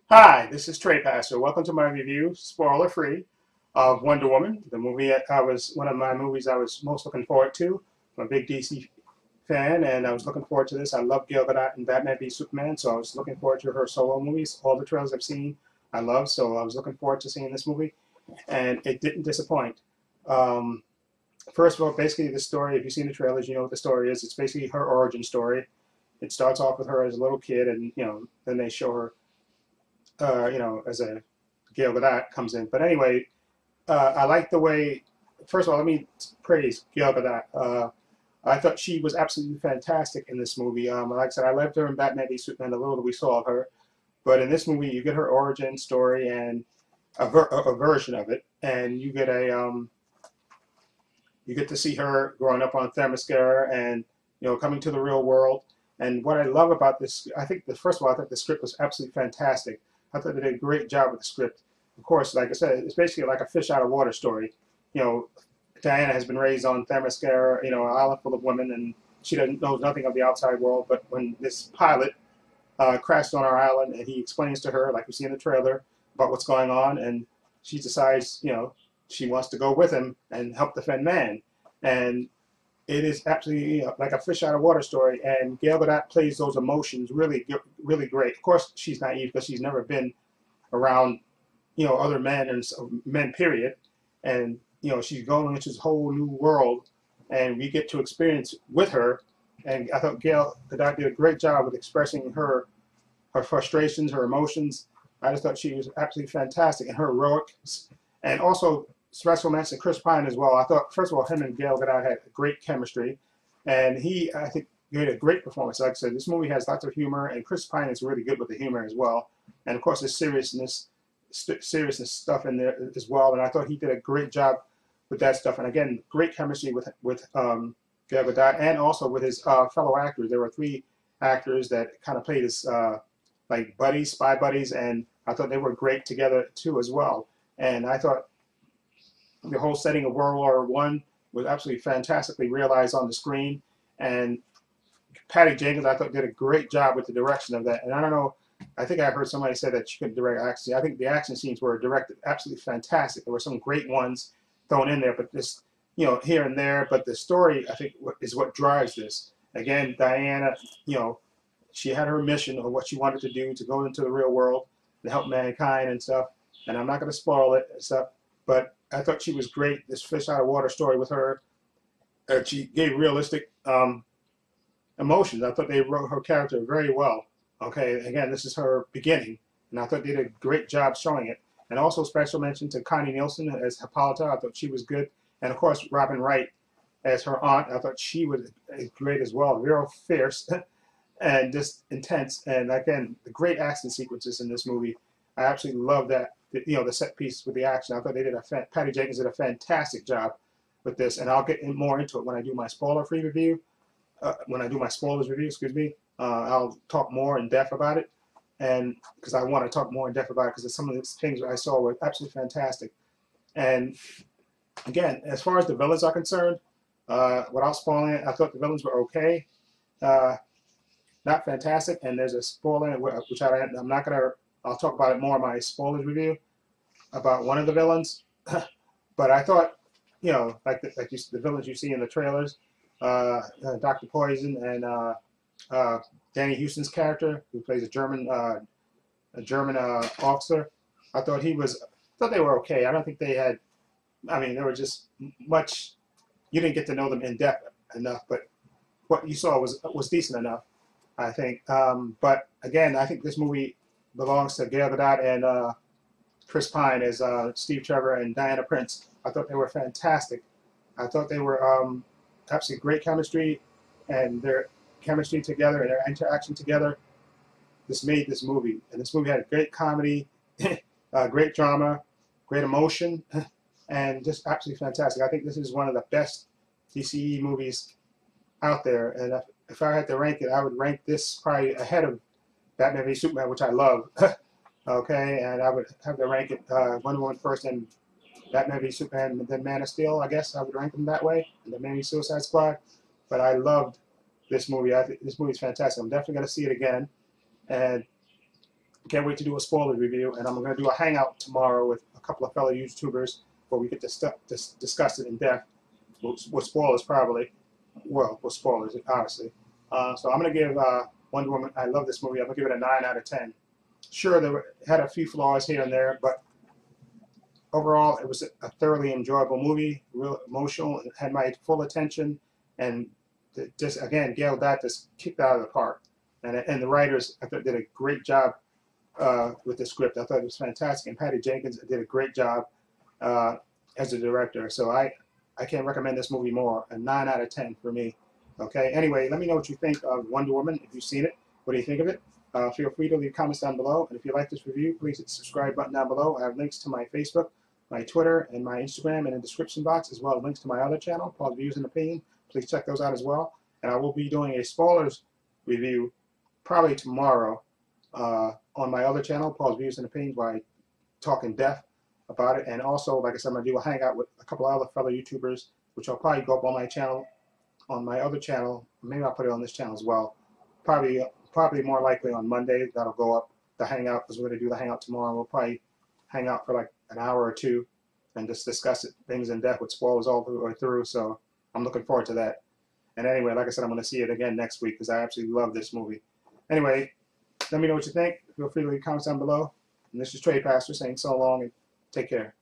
Hi, this is Trey Passer. Welcome to my review, spoiler free, of Wonder Woman, the movie I was one of my movies I was most looking forward to. I'm a big DC fan, and I was looking forward to this. I love Gal Gadot and Batman v Superman, so I was looking forward to her solo movies. All the trailers I've seen, I love, so I was looking forward to seeing this movie, and it didn't disappoint. Um, First of all, basically the story, if you've seen the trailers, you know what the story is. It's basically her origin story. It starts off with her as a little kid, and then they show her as a Gail Gadot comes in. But anyway, I like the way. First of all, let me praise Gail Gadot. I thought she was absolutely fantastic in this movie. Like I said, I loved her in Batman v Superman. The little that we saw of her, but in this movie, you get her origin story and a version of it, and you get to see her growing up on Themyscira and coming to the real world. And what I love about this, I think the first of all, I thought the script was absolutely fantastic. I thought they did a great job with the script. Of course, like I said, it's basically like a fish out of water story. You know, Diana has been raised on Themyscira, an island full of women, and she doesn't knows nothing of the outside world. But when this pilot crashed on our island, and he explains to her, like we see in the trailer, about what's going on, and she decides, she wants to go with him and help defend man. And it is absolutely like a fish out of water story. And Gail Gadot plays those emotions really, really great. Of course, she's naive because she's never been around, other men and men, period. And she's going into this whole new world, and we get to experience with her. And I thought Gail Gadot did a great job with expressing her frustrations, her emotions. I just thought she was absolutely fantastic and her heroics. And also special mention Chris Pine as well. I thought first of all him and Gail Gadot had great chemistry, and I think gave a great performance. Like I said, this movie has lots of humor, and Chris Pine is really good with the humor as well. And of course, there's seriousness stuff in there as well. And I thought he did a great job with that stuff. And again, great chemistry with Gail Gadot and also with his fellow actors. There were three actors that kind of played his like buddies, spy buddies, and I thought they were great together too as well. And I thought the whole setting of World War One was absolutely fantastically realized on the screen. And Patty Jenkins, I thought, did a great job with the direction of that. And I don't know, I think I heard somebody say that she couldn't direct action. I think the action scenes were directed absolutely fantastic. There were some great ones thrown in there, but just here and there. But the story, I think, is what drives this. Again, Diana, you know, she had her mission of what she wanted to do to go into the real world to help mankind and stuff. And I'm not going to spoil it and stuff, but I thought she was great. This fish out of water story with her, she gave realistic emotions. I thought they wrote her character very well. Okay, again, this is her beginning, and I thought they did a great job showing it. And also special mention to Connie Nielsen as Hippolyta. I thought she was good, and of course Robin Wright as her aunt. I thought she was great as well, real fierce and just intense. And again, the great action sequences in this movie. I absolutely love that. The set piece with the action. I thought they did Patty Jenkins did a fantastic job with this, and I'll get more into it when I do my spoiler-free review. When I do my spoilers review, excuse me, I'll talk more in depth about it, and because I want to talk more in depth about it, because some of the things I saw were absolutely fantastic. And again, as far as the villains are concerned, without spoiling it, I thought the villains were okay, uh, not fantastic. And there's a spoiler which I'm not gonna. I'll talk about it more in my spoilers review about one of the villains. But I thought, the villains you see in the trailers, Dr. Poison and Danny Houston's character, who plays a German officer. I thought they were okay. I don't think they had. I mean, they were just much. You didn't get to know them in depth enough, but what you saw was decent enough, I think. But again, I think this movie belongs to Gail Gadot and Chris Pine as Steve Trevor and Diana Prince. I thought they were fantastic. I thought they were absolutely great chemistry, and their chemistry together and their interaction together just made this movie. And this movie had great comedy, great drama, great emotion, and just absolutely fantastic. I think this is one of the best DCE movies out there. And if I had to rank it, I would rank this probably ahead of Batman v Superman, which I love. Okay, and I would have to rank it Wonder Woman first, and Batman v Superman, and then Man of Steel. I guess I would rank them that way, and then maybe Suicide Squad. But I loved this movie. I think this movie is fantastic. I'm definitely going to see it again. And Can't wait to do a spoiler review, and I'm going to do a hangout tomorrow with a couple of fellow YouTubers where we could discuss it in depth with spoilers probably. Well, with spoilers, obviously. So I'm going to give Wonder Woman. I love this movie. I'm going to give it a 9 out of 10. Sure, had a few flaws here and there, but overall, it was a thoroughly enjoyable movie, real emotional, and had my full attention. And just again, Gail Dot just kicked out of the park. And the writers, I thought, did a great job with the script. I thought it was fantastic. And Patty Jenkins did a great job as a director. So I can't recommend this movie more. A 9 out of 10 for me. Okay. Anyway, let me know what you think of Wonder Woman. If you've seen it, what do you think of it? Feel free to leave comments down below. And if you like this review, please hit the subscribe button down below. I have links to my Facebook, my Twitter, and my Instagram in the description box, as well as links to my other channel, Paul's Views and Opinion. Please check those out as well. And I will be doing a spoilers review probably tomorrow on my other channel, Paul's Views and Opinions, where I talk in depth about it. And also, like I said, I'm going to do a hangout with a couple of other fellow YouTubers, which will probably go up on my channel, on my other channel. Maybe I'll put it on this channel as well. Probably more likely on Monday that'll go up, the hangout, because we're going to do the hangout tomorrow. We'll probably hang out for like an hour or two and just discuss things in depth with spoilers all the way through. So I'm looking forward to that. And anyway, like I said, I'm going to see it again next week because I absolutely love this movie. Anyway, let me know what you think. Feel free to leave comments down below. And this is Trey Pastor saying so long and take care.